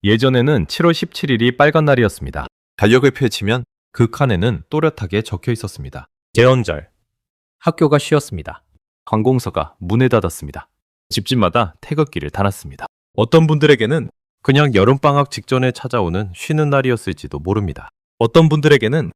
예전에는 7월 17일이 빨간 날이었습니다. 달력을 펼치면 그 칸에는 또렷하게 적혀 있었습니다. 제헌절. 학교가 쉬었습니다. 관공서가 문을 닫았습니다. 집집마다 태극기를 달았습니다. 어떤 분들에게는 그냥 여름방학 직전에 찾아오는 쉬는 날이었을지도 모릅니다. 어떤 분들에게는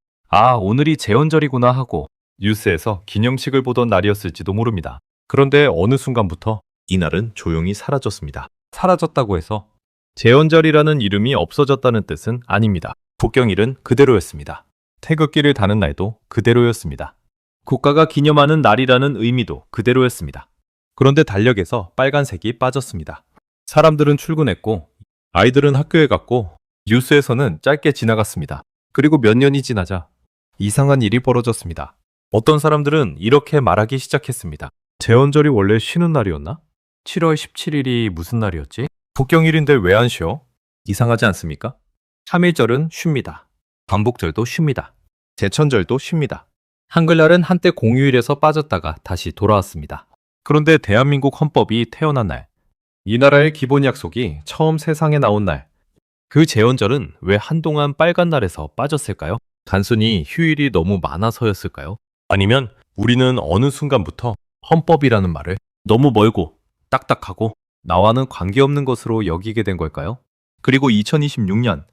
오늘이 제헌절이구나 하고 뉴스에서 기념식을 보던 날이었을지도 모릅니다. 그런데 어느 순간부터 이날은 조용히 사라졌습니다. 사라졌다고 해서 제헌절이라는 이름이 없어졌다는 뜻은 아닙니다. 국경일은 그대로였습니다. 태극기를 다는 날도 그대로였습니다. 국가가 기념하는 날이라는 의미도 그대로였습니다. 그런데 달력에서 빨간색이 빠졌습니다. 사람들은 출근했고 아이들은 학교에 갔고 뉴스에서는 짧게 지나갔습니다. 그리고 몇 년이 지나자 이상한 일이 벌어졌습니다. 어떤 사람들은 이렇게 말하기 시작했습니다. 제헌절이 원래 쉬는 날이었나? 7월 17일이 무슨 날이었지? 국경일인데 왜 안 쉬어? 이상하지 않습니까? 3.1절은 쉽니다. 광복절도 쉽니다. 제천절도 쉽니다. 한글날은 한때 공휴일에서 빠졌다가 다시 돌아왔습니다. 그런데 대한민국 헌법이 태어난 날, 이 나라의 기본 약속이 처음 세상에 나온 날, 그 제헌절은 왜 한동안 빨간 날에서 빠졌을까요? 단순히 휴일이 너무 많아서였을까요? 아니면 우리는 어느 순간부터 헌법이라는 말을 너무 멀고 딱딱하고 나와는 관계없는 것으로 여기게 된 걸까요? 그리고 2026년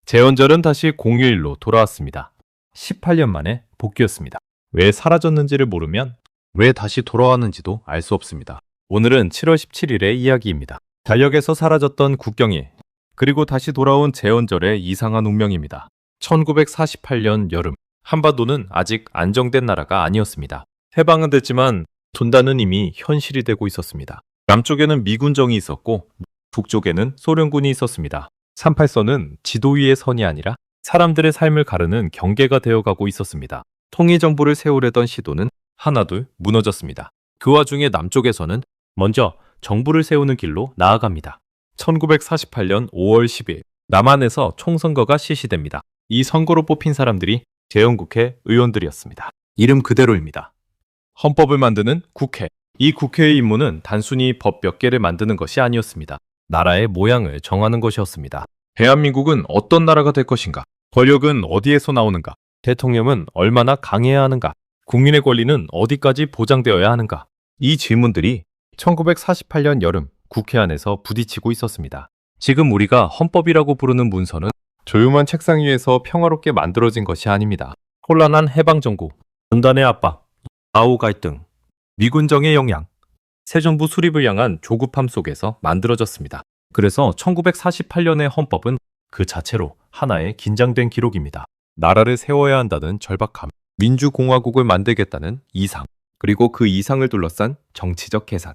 제헌절은 다시 공휴일로 돌아왔습니다. 18년 만에 복귀였습니다. 왜 사라졌는지를 모르면 왜 다시 돌아왔는지도 알 수 없습니다. 오늘은 7월 17일의 이야기입니다. 달력에서 사라졌던 국경일, 그리고 다시 돌아온 제헌절의 이상한 운명입니다. 1948년 여름, 한반도는 아직 안정된 나라가 아니었습니다. 해방은 됐지만 분단은 이미 현실이 되고 있었습니다. 남쪽에는 미군정이 있었고 북쪽에는 소련군이 있었습니다. 38선은 지도 위의 선이 아니라 사람들의 삶을 가르는 경계가 되어가고 있었습니다. 통일정부를 세우려던 시도는 하나둘 무너졌습니다. 그 와중에 남쪽에서는 먼저 정부를 세우는 길로 나아갑니다. 1948년 5월 10일 남한에서 총선거가 실시됩니다. 이 선거로 뽑힌 사람들이 재헌국회 의원들이었습니다. 이름 그대로입니다. 헌법을 만드는 국회. 이 국회의 임무는 단순히 법 몇 개를 만드는 것이 아니었습니다. 나라의 모양을 정하는 것이었습니다. 대한민국은 어떤 나라가 될 것인가? 권력은 어디에서 나오는가? 대통령은 얼마나 강해야 하는가? 국민의 권리는 어디까지 보장되어야 하는가? 이 질문들이 1948년 여름 국회 안에서 부딪히고 있었습니다. 지금 우리가 헌법이라고 부르는 문서는 조용한 책상 위에서 평화롭게 만들어진 것이 아닙니다. 혼란한 해방정부, 분단의 압박, 아오 갈등, 미군정의 영향, 새 정부 수립을 향한 조급함 속에서 만들어졌습니다. 그래서 1948년의 헌법은 그 자체로 하나의 긴장된 기록입니다. 나라를 세워야 한다는 절박함, 민주공화국을 만들겠다는 이상, 그리고 그 이상을 둘러싼 정치적 계산.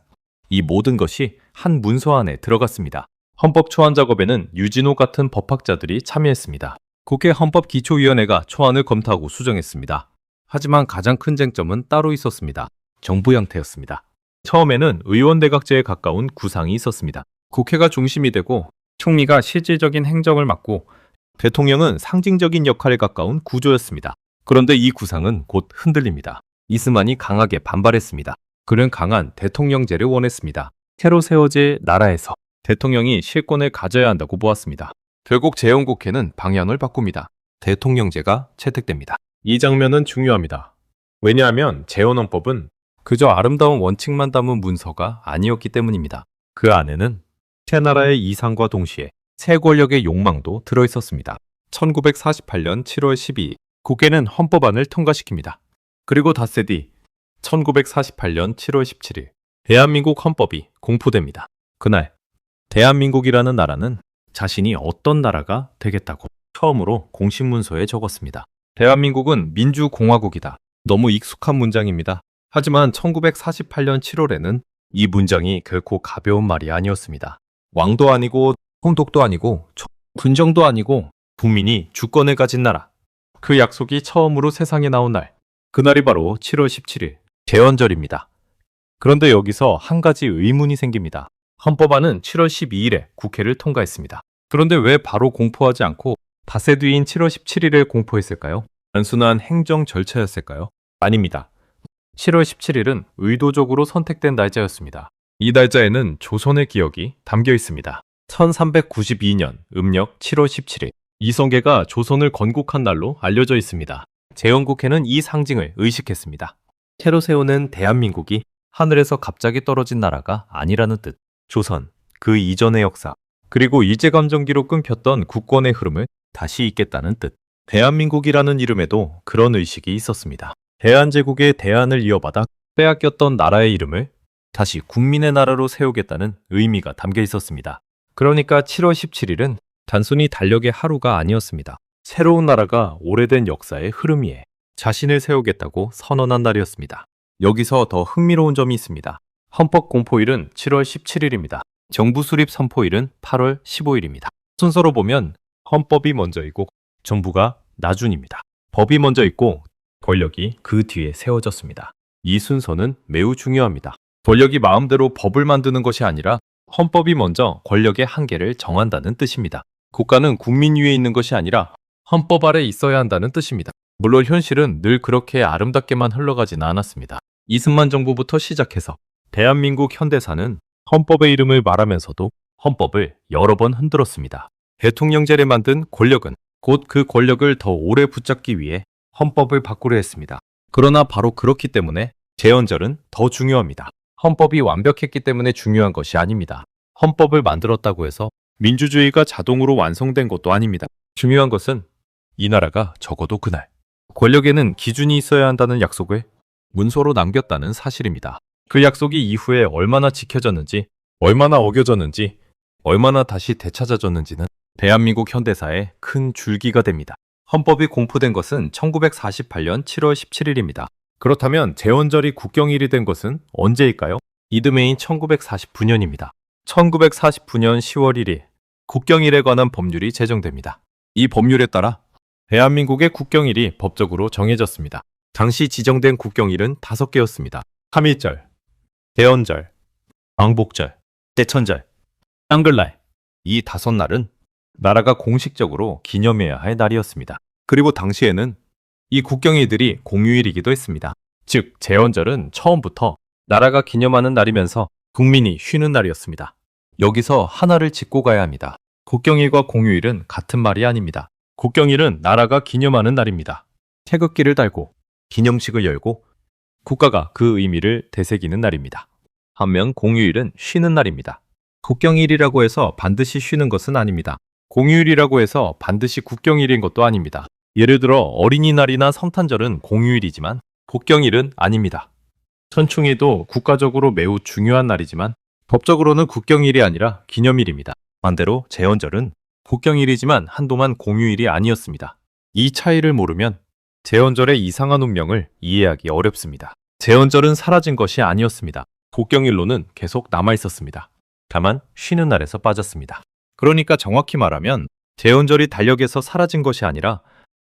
이 모든 것이 한 문서 안에 들어갔습니다. 헌법 초안 작업에는 유진호 같은 법학자들이 참여했습니다. 국회 헌법기초위원회가 초안을 검토하고 수정했습니다. 하지만 가장 큰 쟁점은 따로 있었습니다. 정부 형태였습니다. 처음에는 의원내각제에 가까운 구상이 있었습니다. 국회가 중심이 되고 총리가 실질적인 행정을 맡고 대통령은 상징적인 역할에 가까운 구조였습니다. 그런데 이 구상은 곧 흔들립니다. 이스만이 강하게 반발했습니다. 그는 강한 대통령제를 원했습니다. 새로 세워질 나라에서 대통령이 실권을 가져야 한다고 보았습니다. 결국 재헌국회는 방향을 바꿉니다. 대통령제가 채택됩니다. 이 장면은 중요합니다. 왜냐하면 재헌헌법은 그저 아름다운 원칙만 담은 문서가 아니었기 때문입니다. 그 안에는 새 나라의 이상과 동시에 새 권력의 욕망도 들어있었습니다. 1948년 7월 12일 국회는 헌법안을 통과시킵니다. 그리고 닷새 뒤 1948년 7월 17일 대한민국 헌법이 공포됩니다. 그날 대한민국이라는 나라는 자신이 어떤 나라가 되겠다고 처음으로 공식문서에 적었습니다. 대한민국은 민주공화국이다. 너무 익숙한 문장입니다. 하지만 1948년 7월에는 이 문장이 결코 가벼운 말이 아니었습니다. 왕도 아니고 총독도 아니고 군정도 아니고 국민이 주권을 가진 나라. 그 약속이 처음으로 세상에 나온 날. 그날이 바로 7월 17일 제헌절입니다. 그런데 여기서 한 가지 의문이 생깁니다. 헌법안은 7월 12일에 국회를 통과했습니다. 그런데 왜 바로 공포하지 않고 닷새 뒤인 7월 17일에 공포했을까요? 단순한 행정 절차였을까요? 아닙니다. 7월 17일은 의도적으로 선택된 날짜였습니다. 이 날짜에는 조선의 기억이 담겨 있습니다. 1392년 음력 7월 17일 이성계가 조선을 건국한 날로 알려져 있습니다. 제헌국회는 이 상징을 의식했습니다. 새로 세우는 대한민국이 하늘에서 갑자기 떨어진 나라가 아니라는 뜻, 조선, 그 이전의 역사, 그리고 일제감정기로 끊겼던 국권의 흐름을 다시 잇겠다는 뜻. 대한민국이라는 이름에도 그런 의식이 있었습니다. 대한제국의 대한을 이어받아 빼앗겼던 나라의 이름을 다시 국민의 나라로 세우겠다는 의미가 담겨 있었습니다. 그러니까 7월 17일은 단순히 달력의 하루가 아니었습니다. 새로운 나라가 오래된 역사의 흐름 위에 자신을 세우겠다고 선언한 날이었습니다. 여기서 더 흥미로운 점이 있습니다. 헌법 공포일은 7월 17일입니다. 정부 수립 선포일은 8월 15일입니다. 순서로 보면 헌법이 먼저이고 정부가 나중입니다. 법이 먼저 있고 권력이 그 뒤에 세워졌습니다. 이 순서는 매우 중요합니다. 권력이 마음대로 법을 만드는 것이 아니라 헌법이 먼저 권력의 한계를 정한다는 뜻입니다. 국가는 국민 위에 있는 것이 아니라 헌법 아래 있어야 한다는 뜻입니다. 물론 현실은 늘 그렇게 아름답게만 흘러가진 않았습니다. 이승만 정부부터 시작해서 대한민국 현대사는 헌법의 이름을 말하면서도 헌법을 여러 번 흔들었습니다. 대통령제를 만든 권력은 곧 그 권력을 더 오래 붙잡기 위해 헌법을 바꾸려 했습니다. 그러나 바로 그렇기 때문에 제헌절은 더 중요합니다. 헌법이 완벽했기 때문에 중요한 것이 아닙니다. 헌법을 만들었다고 해서 민주주의가 자동으로 완성된 것도 아닙니다. 중요한 것은 이 나라가 적어도 그날 권력에는 기준이 있어야 한다는 약속을 문서로 남겼다는 사실입니다. 그 약속이 이후에 얼마나 지켜졌는지, 얼마나 어겨졌는지, 얼마나 다시 되찾아졌는지는 대한민국 현대사의 큰 줄기가 됩니다. 헌법이 공포된 것은 1948년 7월 17일입니다. 그렇다면 제헌절이 국경일이 된 것은 언제일까요? 이듬해인 1949년입니다. 1949년 10월 1일 국경일에 관한 법률이 제정됩니다. 이 법률에 따라 대한민국의 국경일이 법적으로 정해졌습니다. 당시 지정된 국경일은 5개였습니다. 3.1절, 대헌절, 광복절, 대천절, 한글날. 이 5날은 나라가 공식적으로 기념해야 할 날이었습니다. 그리고 당시에는 이 국경일들이 공휴일이기도 했습니다. 즉, 제헌절은 처음부터 나라가 기념하는 날이면서 국민이 쉬는 날이었습니다. 여기서 하나를 짚고 가야 합니다. 국경일과 공휴일은 같은 말이 아닙니다. 국경일은 나라가 기념하는 날입니다. 태극기를 달고 기념식을 열고 국가가 그 의미를 되새기는 날입니다. 반면 공휴일은 쉬는 날입니다. 국경일이라고 해서 반드시 쉬는 것은 아닙니다. 공휴일이라고 해서 반드시 국경일인 것도 아닙니다. 예를 들어 어린이날이나 성탄절은 공휴일이지만 국경일은 아닙니다. 천충일도 국가적으로 매우 중요한 날이지만 법적으로는 국경일이 아니라 기념일입니다. 반대로 제헌절은 국경일이지만 한동안 공휴일이 아니었습니다. 이 차이를 모르면 제헌절의 이상한 운명을 이해하기 어렵습니다. 제헌절은 사라진 것이 아니었습니다. 국경일로는 계속 남아있었습니다. 다만 쉬는 날에서 빠졌습니다. 그러니까 정확히 말하면 제헌절이 달력에서 사라진 것이 아니라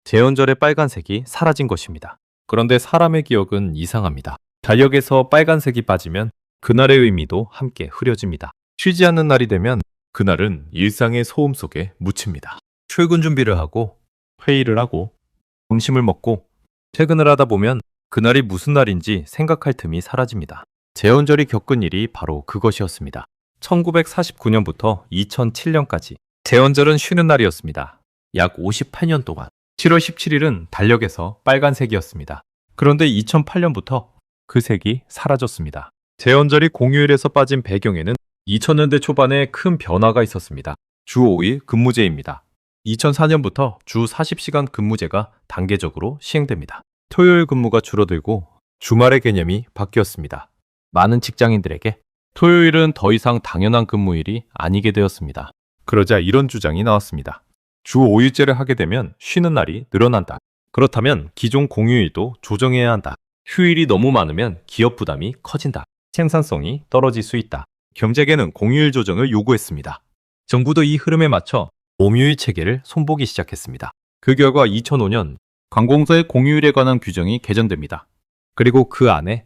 제헌절의 빨간색이 사라진 것입니다. 그런데 사람의 기억은 이상합니다. 달력에서 빨간색이 빠지면 그날의 의미도 함께 흐려집니다. 쉬지 않는 날이 되면 그날은 일상의 소음 속에 묻힙니다. 출근 준비를 하고 회의를 하고 점심을 먹고 퇴근을 하다 보면 그날이 무슨 날인지 생각할 틈이 사라집니다. 제헌절이 겪은 일이 바로 그것이었습니다. 1949년부터 2007년까지 제헌절은 쉬는 날이었습니다. 약 58년 동안 7월 17일은 달력에서 빨간색이었습니다. 그런데 2008년부터 그 색이 사라졌습니다. 제헌절이 공휴일에서 빠진 배경에는 2000년대 초반에 큰 변화가 있었습니다. 주 5일 근무제입니다. 2004년부터 주 40시간 근무제가 단계적으로 시행됩니다. 토요일 근무가 줄어들고 주말의 개념이 바뀌었습니다. 많은 직장인들에게 토요일은 더 이상 당연한 근무일이 아니게 되었습니다. 그러자 이런 주장이 나왔습니다. 주 5일제를 하게 되면 쉬는 날이 늘어난다. 그렇다면 기존 공휴일도 조정해야 한다. 휴일이 너무 많으면 기업 부담이 커진다. 생산성이 떨어질 수 있다. 경제계는 공휴일 조정을 요구했습니다. 정부도 이 흐름에 맞춰 공휴일 체계를 손보기 시작했습니다. 그 결과 2005년 관공서의 공휴일에 관한 규정이 개정됩니다. 그리고 그 안에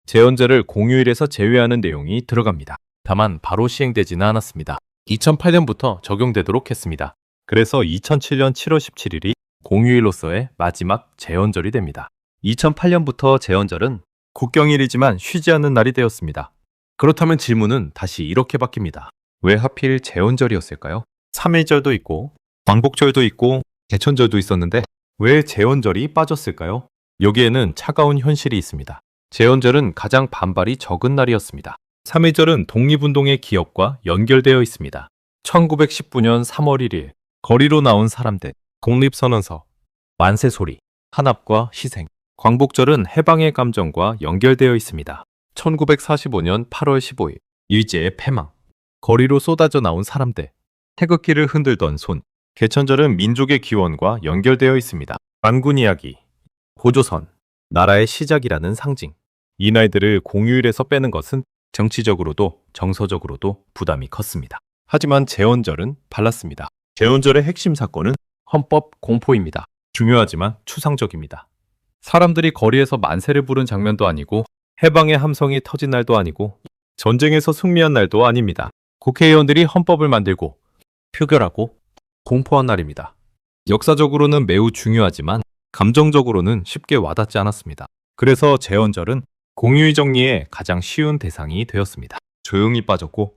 제헌절을 공휴일에서 제외하는 내용이 들어갑니다. 다만 바로 시행되지는 않았습니다. 2008년부터 적용되도록 했습니다. 그래서 2007년 7월 17일이 공휴일로서의 마지막 제헌절이 됩니다. 2008년부터 제헌절은 국경일이지만 쉬지 않는 날이 되었습니다. 그렇다면 질문은 다시 이렇게 바뀝니다. 왜 하필 제헌절이었을까요? 3일절도 있고 광복절도 있고 개천절도 있었는데 왜 제헌절이 빠졌을까요? 여기에는 차가운 현실이 있습니다. 제헌절은 가장 반발이 적은 날이었습니다. 3.1절은 독립운동의 기억과 연결되어 있습니다. 1919년 3월 1일 거리로 나온 사람들, 독립선언서, 만세소리, 탄압과 희생, 광복절은 해방의 감정과 연결되어 있습니다. 1945년 8월 15일 일제의 패망, 거리로 쏟아져 나온 사람들, 태극기를 흔들던 손, 개천절은 민족의 기원과 연결되어 있습니다. 만군 이야기, 고조선, 나라의 시작이라는 상징. 이 날들을 공휴일에서 빼는 것은 정치적으로도 정서적으로도 부담이 컸습니다. 하지만 제헌절은 달랐습니다. 제헌절의 핵심 사건은 헌법 공포입니다. 중요하지만 추상적입니다. 사람들이 거리에서 만세를 부른 장면도 아니고 해방의 함성이 터진 날도 아니고 전쟁에서 승리한 날도 아닙니다. 국회의원들이 헌법을 만들고 표결하고 공포한 날입니다. 역사적으로는 매우 중요하지만 감정적으로는 쉽게 와닿지 않았습니다. 그래서 제헌절은 공휴일 정리의 가장 쉬운 대상이 되었습니다. 조용히 빠졌고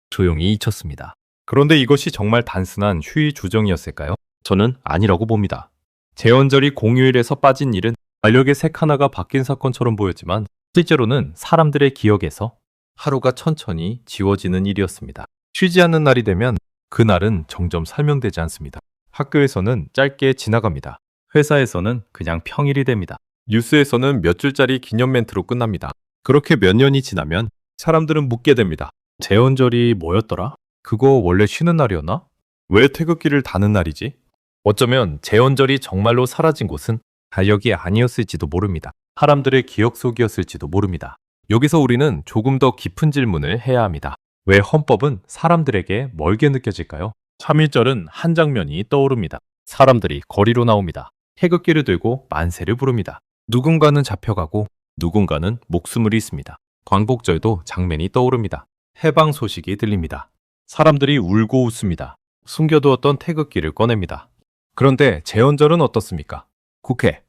조용히 잊혔습니다. 그런데 이것이 정말 단순한 휴일 조정이었을까요? 저는 아니라고 봅니다. 제헌절이 공휴일에서 빠진 일은 달력의 색 하나가 바뀐 사건처럼 보였지만 실제로는 사람들의 기억에서 하루가 천천히 지워지는 일이었습니다. 쉬지 않는 날이 되면 그날은 점점 설명되지 않습니다. 학교에서는 짧게 지나갑니다. 회사에서는 그냥 평일이 됩니다. 뉴스에서는 몇 줄짜리 기념 멘트로 끝납니다. 그렇게 몇 년이 지나면 사람들은 묻게 됩니다. 제헌절이 뭐였더라? 그거 원래 쉬는 날이었나? 왜 태극기를 다는 날이지? 어쩌면 제헌절이 정말로 사라진 곳은 달력이 아니었을지도 모릅니다. 사람들의 기억 속이었을지도 모릅니다. 여기서 우리는 조금 더 깊은 질문을 해야 합니다. 왜 헌법은 사람들에게 멀게 느껴질까요? 3.1절은 한 장면이 떠오릅니다. 사람들이 거리로 나옵니다. 태극기를 들고 만세를 부릅니다. 누군가는 잡혀가고 누군가는 목숨을 잃습니다. 광복절도 장면이 떠오릅니다. 해방 소식이 들립니다. 사람들이 울고 웃습니다. 숨겨두었던 태극기를 꺼냅니다. 그런데 제헌절은 어떻습니까? 국회,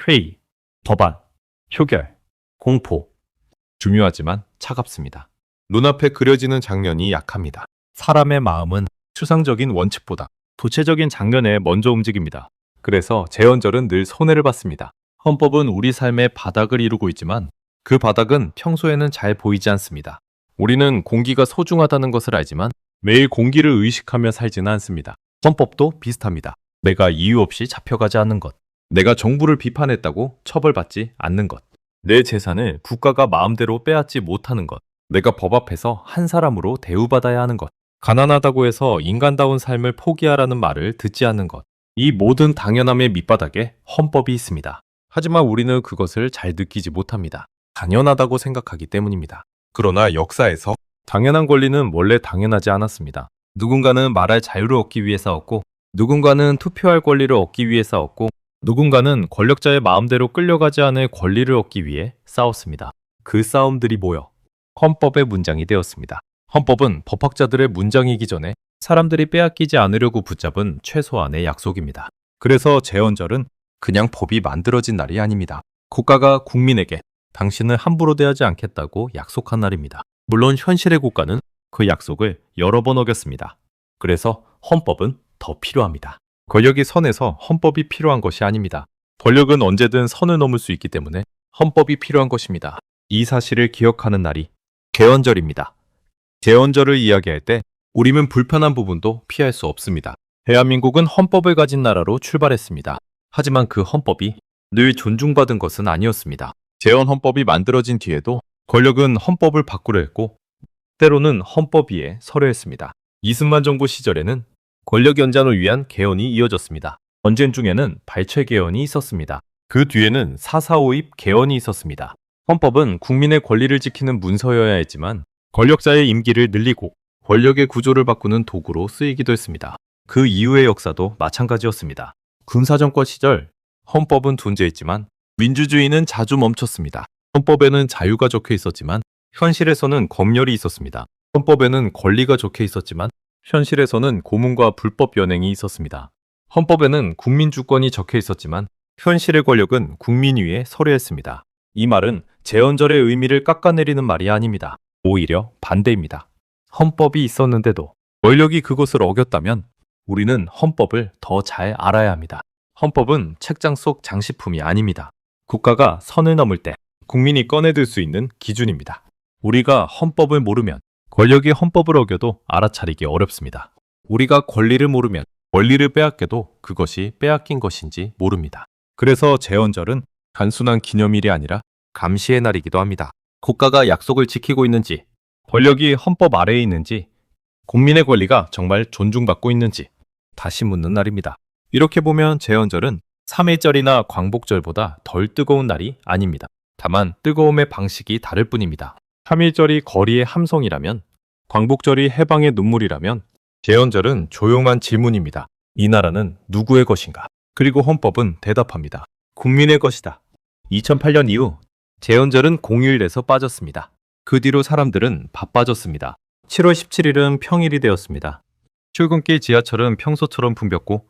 회의, 법안, 표결, 공포. 중요하지만 차갑습니다. 눈앞에 그려지는 장면이 약합니다. 사람의 마음은 추상적인 원칙보다 구체적인 장면에 먼저 움직입니다. 그래서 제헌절은 늘 손해를 봤습니다. 헌법은 우리 삶의 바닥을 이루고 있지만 그 바닥은 평소에는 잘 보이지 않습니다. 우리는 공기가 소중하다는 것을 알지만 매일 공기를 의식하며 살지는 않습니다. 헌법도 비슷합니다. 내가 이유 없이 잡혀가지 않는 것, 내가 정부를 비판했다고 처벌받지 않는 것, 내 재산을 국가가 마음대로 빼앗지 못하는 것, 내가 법 앞에서 한 사람으로 대우받아야 하는 것, 가난하다고 해서 인간다운 삶을 포기하라는 말을 듣지 않는 것, 이 모든 당연함의 밑바닥에 헌법이 있습니다. 하지만 우리는 그것을 잘 느끼지 못합니다. 당연하다고 생각하기 때문입니다. 그러나 역사에서 당연한 권리는 원래 당연하지 않았습니다. 누군가는 말할 자유를 얻기 위해 싸웠고, 누군가는 투표할 권리를 얻기 위해 싸웠고, 누군가는 권력자의 마음대로 끌려가지 않을 권리를 얻기 위해 싸웠습니다. 그 싸움들이 모여 헌법의 문장이 되었습니다. 헌법은 법학자들의 문장이기 전에 사람들이 빼앗기지 않으려고 붙잡은 최소한의 약속입니다. 그래서 제헌절은 그냥 법이 만들어진 날이 아닙니다. 국가가 국민에게 당신을 함부로 대하지 않겠다고 약속한 날입니다. 물론 현실의 국가는 그 약속을 여러 번 어겼습니다. 그래서 헌법은 더 필요합니다. 권력이 선에서 헌법이 필요한 것이 아닙니다. 권력은 언제든 선을 넘을 수 있기 때문에 헌법이 필요한 것입니다. 이 사실을 기억하는 날이 개헌절입니다. 제헌절을 이야기할 때 우리는 불편한 부분도 피할 수 없습니다. 대한민국은 헌법을 가진 나라로 출발했습니다. 하지만 그 헌법이 늘 존중받은 것은 아니었습니다. 제헌 헌법이 만들어진 뒤에도 권력은 헌법을 바꾸려 했고 때로는 헌법 위에 서려 했습니다. 이승만 정부 시절에는 권력 연장을 위한 개헌이 이어졌습니다. 전쟁 중에는 발췌 개헌이 있었습니다. 그 뒤에는 4.4.5입 개헌이 있었습니다. 헌법은 국민의 권리를 지키는 문서여야 했지만 권력자의 임기를 늘리고 권력의 구조를 바꾸는 도구로 쓰이기도 했습니다. 그 이후의 역사도 마찬가지였습니다. 군사정권 시절 헌법은 존재했지만 민주주의는 자주 멈췄습니다. 헌법에는 자유가 적혀 있었지만 현실에서는 검열이 있었습니다. 헌법에는 권리가 적혀 있었지만 현실에서는 고문과 불법 연행이 있었습니다. 헌법에는 국민주권이 적혀 있었지만 현실의 권력은 국민 위에 서려했습니다. 이 말은 제헌절의 의미를 깎아내리는 말이 아닙니다. 오히려 반대입니다. 헌법이 있었는데도 권력이 그것을 어겼다면 우리는 헌법을 더 잘 알아야 합니다. 헌법은 책장 속 장식품이 아닙니다. 국가가 선을 넘을 때 국민이 꺼내들 수 있는 기준입니다. 우리가 헌법을 모르면 권력이 헌법을 어겨도 알아차리기 어렵습니다. 우리가 권리를 모르면 권리를 빼앗겨도 그것이 빼앗긴 것인지 모릅니다. 그래서 제헌절은 단순한 기념일이 아니라 감시의 날이기도 합니다. 국가가 약속을 지키고 있는지, 권력이 헌법 아래에 있는지, 국민의 권리가 정말 존중받고 있는지 다시 묻는 날입니다. 이렇게 보면 제헌절은 3.1절이나 광복절보다 덜 뜨거운 날이 아닙니다. 다만 뜨거움의 방식이 다를 뿐입니다. 3.1절이 거리의 함성이라면, 광복절이 해방의 눈물이라면 제헌절은 조용한 질문입니다. 이 나라는 누구의 것인가? 그리고 헌법은 대답합니다. 국민의 것이다. 2008년 이후 제헌절은 공휴일에서 빠졌습니다. 그 뒤로 사람들은 바빠졌습니다. 7월 17일은 평일이 되었습니다. 출근길 지하철은 평소처럼 붐볐고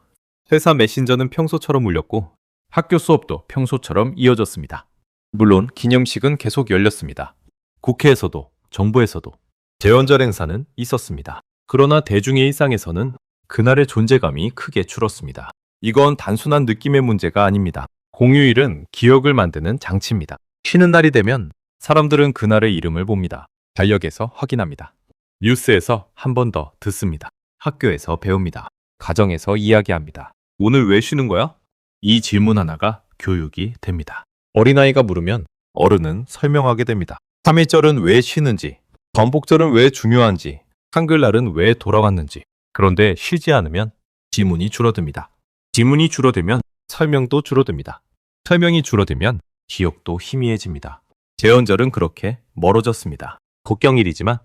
회사 메신저는 평소처럼 울렸고 학교 수업도 평소처럼 이어졌습니다. 물론 기념식은 계속 열렸습니다. 국회에서도 정부에서도 제헌절 행사는 있었습니다. 그러나 대중의 일상에서는 그날의 존재감이 크게 줄었습니다. 이건 단순한 느낌의 문제가 아닙니다. 공휴일은 기억을 만드는 장치입니다. 쉬는 날이 되면 사람들은 그날의 이름을 봅니다. 달력에서 확인합니다. 뉴스에서 한 번 더 듣습니다. 학교에서 배웁니다. 가정에서 이야기합니다. 오늘 왜 쉬는 거야? 이 질문 하나가 교육이 됩니다. 어린아이가 물으면 어른은 설명하게 됩니다. 3.1절은 왜 쉬는지, 광복절은 왜 중요한지, 한글날은 왜 돌아왔는지. 그런데 쉬지 않으면 지문이 줄어듭니다. 지문이 줄어들면 설명도 줄어듭니다. 설명이 줄어들면 기억도 희미해집니다. 제헌절은 그렇게 멀어졌습니다. 국경일이지만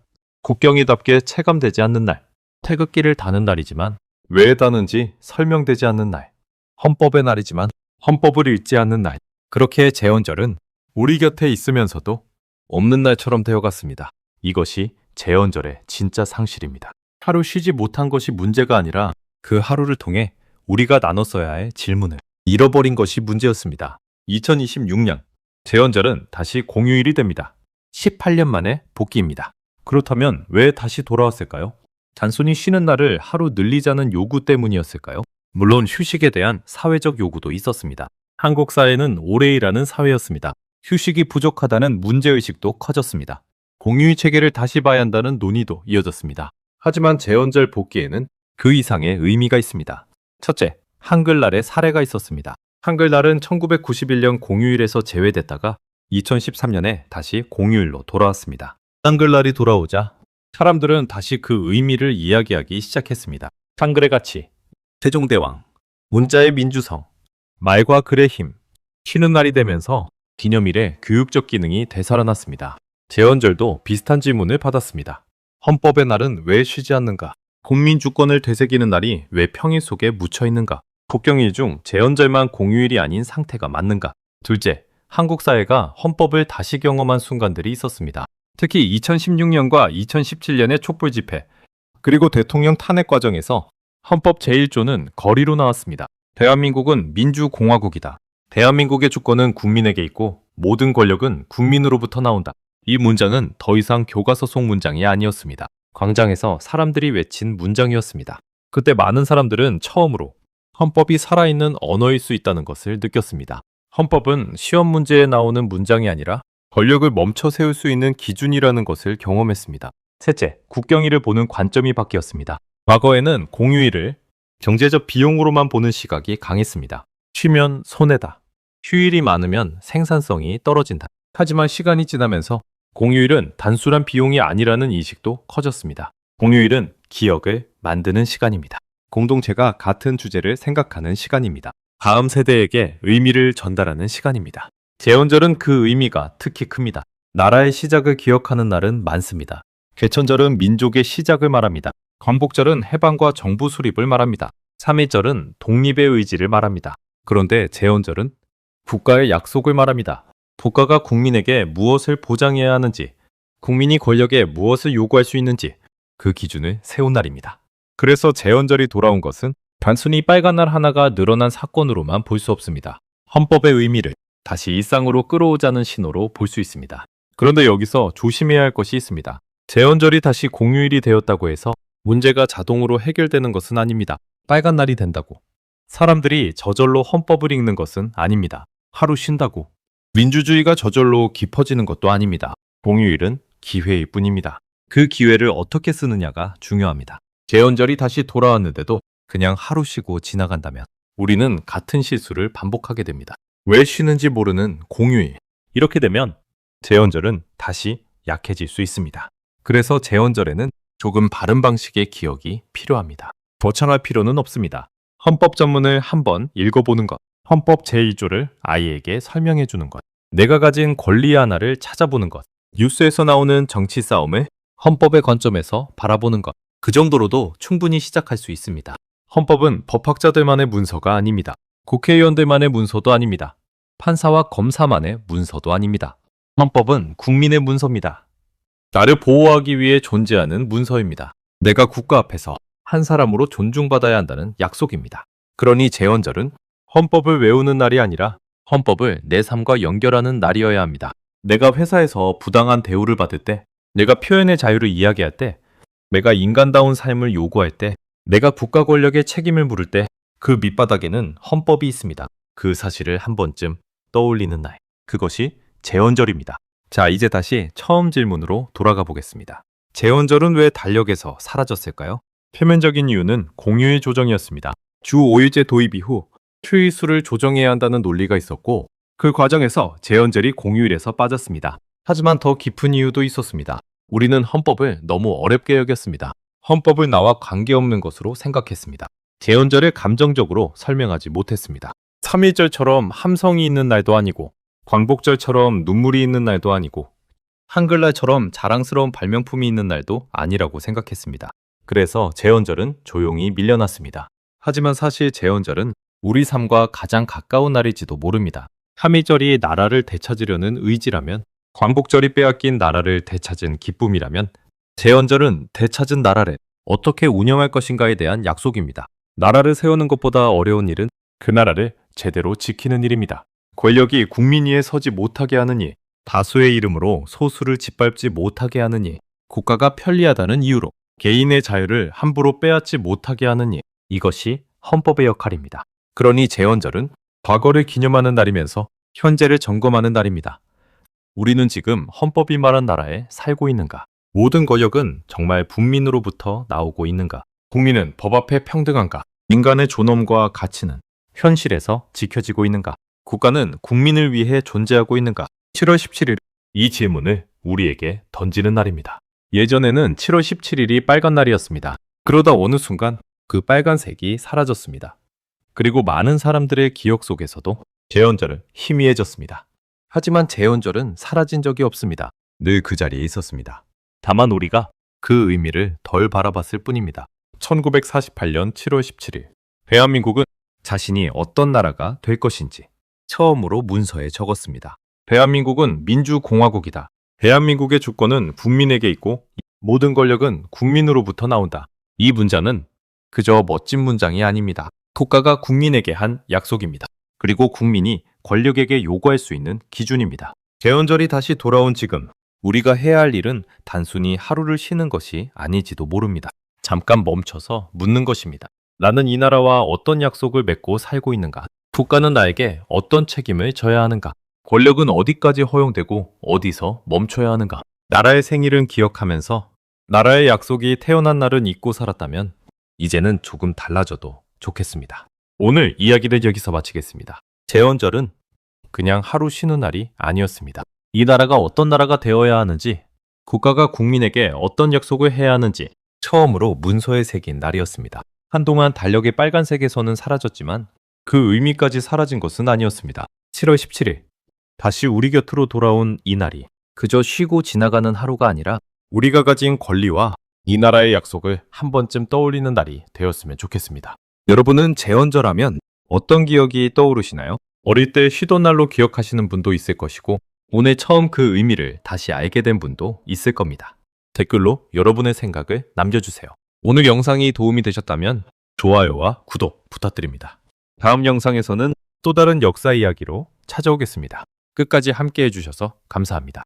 국경일답게 체감되지 않는 날, 태극기를 다는 날이지만 왜 다는지 설명되지 않는 날, 헌법의 날이지만 헌법을 읽지 않는 날. 그렇게 제헌절은 우리 곁에 있으면서도 없는 날처럼 되어갔습니다. 이것이 제헌절의 진짜 상실입니다. 하루 쉬지 못한 것이 문제가 아니라 그 하루를 통해 우리가 나눴어야 할 질문을 잃어버린 것이 문제였습니다. 2026년 제헌절은 다시 공휴일이 됩니다. 18년 만에 복귀입니다. 그렇다면 왜 다시 돌아왔을까요? 단순히 쉬는 날을 하루 늘리자는 요구 때문이었을까요? 물론 휴식에 대한 사회적 요구도 있었습니다. 한국 사회는 오래 일하는 사회였습니다. 휴식이 부족하다는 문제의식도 커졌습니다. 공휴일 체계를 다시 봐야 한다는 논의도 이어졌습니다. 하지만 제헌절 복귀에는 그 이상의 의미가 있습니다. 첫째, 한글날의 사례가 있었습니다. 한글날은 1991년 공휴일에서 제외됐다가 2013년에 다시 공휴일로 돌아왔습니다. 한글날이 돌아오자 사람들은 다시 그 의미를 이야기하기 시작했습니다. 한글의 가치, 세종대왕, 문자의 민주성, 말과 글의 힘, 쉬는 날이 되면서 기념일의 교육적 기능이 되살아났습니다. 제헌절도 비슷한 질문을 받았습니다. 헌법의 날은 왜 쉬지 않는가? 국민 주권을 되새기는 날이 왜 평일 속에 묻혀 있는가? 국경일 중 제헌절만 공휴일이 아닌 상태가 맞는가? 둘째, 한국 사회가 헌법을 다시 경험한 순간들이 있었습니다. 특히 2016년과 2017년의 촛불 집회, 그리고 대통령 탄핵 과정에서 헌법 제1조는 거리로 나왔습니다. 대한민국은 민주공화국이다. 대한민국의 주권은 국민에게 있고 모든 권력은 국민으로부터 나온다. 이 문장은 더 이상 교과서 속 문장이 아니었습니다. 광장에서 사람들이 외친 문장이었습니다. 그때 많은 사람들은 처음으로 헌법이 살아있는 언어일 수 있다는 것을 느꼈습니다. 헌법은 시험 문제에 나오는 문장이 아니라 권력을 멈춰 세울 수 있는 기준이라는 것을 경험했습니다. 셋째, 국경일을 보는 관점이 바뀌었습니다. 과거에는 공휴일을 경제적 비용으로만 보는 시각이 강했습니다. 쉬면 손해다. 휴일이 많으면 생산성이 떨어진다. 하지만 시간이 지나면서 공휴일은 단순한 비용이 아니라는 인식도 커졌습니다. 공휴일은 기억을 만드는 시간입니다. 공동체가 같은 주제를 생각하는 시간입니다. 다음 세대에게 의미를 전달하는 시간입니다. 제헌절은 그 의미가 특히 큽니다. 나라의 시작을 기억하는 날은 많습니다. 개천절은 민족의 시작을 말합니다. 광복절은 해방과 정부 수립을 말합니다. 3.1절은 독립의 의지를 말합니다. 그런데 제헌절은 국가의 약속을 말합니다. 국가가 국민에게 무엇을 보장해야 하는지, 국민이 권력에 무엇을 요구할 수 있는지 그 기준을 세운 날입니다. 그래서 제헌절이 돌아온 것은 단순히 빨간 날 하나가 늘어난 사건으로만 볼 수 없습니다. 헌법의 의미를 다시 일상으로 끌어오자는 신호로 볼 수 있습니다. 그런데 여기서 조심해야 할 것이 있습니다. 제헌절이 다시 공휴일이 되었다고 해서 문제가 자동으로 해결되는 것은 아닙니다. 빨간 날이 된다고 사람들이 저절로 헌법을 읽는 것은 아닙니다. 하루 쉰다고 민주주의가 저절로 깊어지는 것도 아닙니다. 공휴일은 기회일 뿐입니다. 그 기회를 어떻게 쓰느냐가 중요합니다. 제헌절이 다시 돌아왔는데도 그냥 하루 쉬고 지나간다면 우리는 같은 실수를 반복하게 됩니다. 왜 쉬는지 모르는 공휴일. 이렇게 되면 제헌절은 다시 약해질 수 있습니다. 그래서 제헌절에는 조금 바른 방식의 기억이 필요합니다. 거창할 필요는 없습니다. 헌법 전문을 한번 읽어보는 것, 헌법 제1조를 아이에게 설명해 주는 것, 내가 가진 권리 하나를 찾아보는 것, 뉴스에서 나오는 정치 싸움을 헌법의 관점에서 바라보는 것, 그 정도로도 충분히 시작할 수 있습니다. 헌법은 법학자들만의 문서가 아닙니다. 국회의원들만의 문서도 아닙니다. 판사와 검사만의 문서도 아닙니다. 헌법은 국민의 문서입니다. 나를 보호하기 위해 존재하는 문서입니다. 내가 국가 앞에서 한 사람으로 존중받아야 한다는 약속입니다. 그러니 제헌절은 헌법을 외우는 날이 아니라 헌법을 내 삶과 연결하는 날이어야 합니다. 내가 회사에서 부당한 대우를 받을 때, 내가 표현의 자유를 이야기할 때, 내가 인간다운 삶을 요구할 때, 내가 국가 권력의 책임을 물을 때 그 밑바닥에는 헌법이 있습니다. 그 사실을 한 번쯤 떠올리는 날. 그것이 제헌절입니다. 자, 이제 다시 처음 질문으로 돌아가 보겠습니다. 제헌절은 왜 달력에서 사라졌을까요? 표면적인 이유는 공휴일 조정이었습니다. 주 5일제 도입 이후 휴일 수를 조정해야 한다는 논리가 있었고 그 과정에서 제헌절이 공휴일에서 빠졌습니다. 하지만 더 깊은 이유도 있었습니다. 우리는 헌법을 너무 어렵게 여겼습니다. 헌법을 나와 관계없는 것으로 생각했습니다. 제헌절을 감정적으로 설명하지 못했습니다. 3.1절처럼 함성이 있는 날도 아니고 광복절처럼 눈물이 있는 날도 아니고 한글날처럼 자랑스러운 발명품이 있는 날도 아니라고 생각했습니다. 그래서 제헌절은 조용히 밀려났습니다. 하지만 사실 제헌절은 우리 삶과 가장 가까운 날일지도 모릅니다. 3.1절이 나라를 되찾으려는 의지라면, 광복절이 빼앗긴 나라를 되찾은 기쁨이라면 제헌절은 되찾은 나라를 어떻게 운영할 것인가에 대한 약속입니다. 나라를 세우는 것보다 어려운 일은 그 나라를 제대로 지키는 일입니다. 권력이 국민 위에 서지 못하게 하는 일, 다수의 이름으로 소수를 짓밟지 못하게 하는 일, 국가가 편리하다는 이유로 개인의 자유를 함부로 빼앗지 못하게 하는 일, 이것이 헌법의 역할입니다. 그러니 제헌절은 과거를 기념하는 날이면서 현재를 점검하는 날입니다. 우리는 지금 헌법이 말한 나라에 살고 있는가? 모든 권력은 정말 국민으로부터 나오고 있는가? 국민은 법 앞에 평등한가? 인간의 존엄과 가치는 현실에서 지켜지고 있는가? 국가는 국민을 위해 존재하고 있는가? 7월 17일 이 질문을 우리에게 던지는 날입니다. 예전에는 7월 17일이 빨간 날이었습니다. 그러다 어느 순간 그 빨간색이 사라졌습니다. 그리고 많은 사람들의 기억 속에서도 제헌절은 희미해졌습니다. 하지만 제헌절은 사라진 적이 없습니다. 늘 그 자리에 있었습니다. 다만 우리가 그 의미를 덜 바라봤을 뿐입니다. 1948년 7월 17일 대한민국은 자신이 어떤 나라가 될 것인지 처음으로 문서에 적었습니다. 대한민국은 민주공화국이다. 대한민국의 주권은 국민에게 있고 모든 권력은 국민으로부터 나온다. 이 문장은 그저 멋진 문장이 아닙니다. 국가가 국민에게 한 약속입니다. 그리고 국민이 권력에게 요구할 수 있는 기준입니다. 제헌절이 다시 돌아온 지금 우리가 해야 할 일은 단순히 하루를 쉬는 것이 아닐지도 모릅니다. 잠깐 멈춰서 묻는 것입니다. 나는 이 나라와 어떤 약속을 맺고 살고 있는가? 국가는 나에게 어떤 책임을 져야 하는가? 권력은 어디까지 허용되고 어디서 멈춰야 하는가? 나라의 생일은 기억하면서 나라의 약속이 태어난 날은 잊고 살았다면 이제는 조금 달라져도 좋겠습니다. 오늘 이야기를 여기서 마치겠습니다. 제헌절은 그냥 하루 쉬는 날이 아니었습니다. 이 나라가 어떤 나라가 되어야 하는지, 국가가 국민에게 어떤 약속을 해야 하는지 처음으로 문서에 새긴 날이었습니다. 한동안 달력의 빨간색에서는 사라졌지만 그 의미까지 사라진 것은 아니었습니다. 7월 17일 다시 우리 곁으로 돌아온 이 날이 그저 쉬고 지나가는 하루가 아니라 우리가 가진 권리와 이 나라의 약속을 한 번쯤 떠올리는 날이 되었으면 좋겠습니다. 여러분은 제헌절하면 어떤 기억이 떠오르시나요? 어릴 때 쉬던 날로 기억하시는 분도 있을 것이고 오늘 처음 그 의미를 다시 알게 된 분도 있을 겁니다. 댓글로 여러분의 생각을 남겨주세요. 오늘 영상이 도움이 되셨다면 좋아요와 구독 부탁드립니다. 다음 영상에서는 또 다른 역사 이야기로 찾아오겠습니다. 끝까지 함께 해주셔서 감사합니다.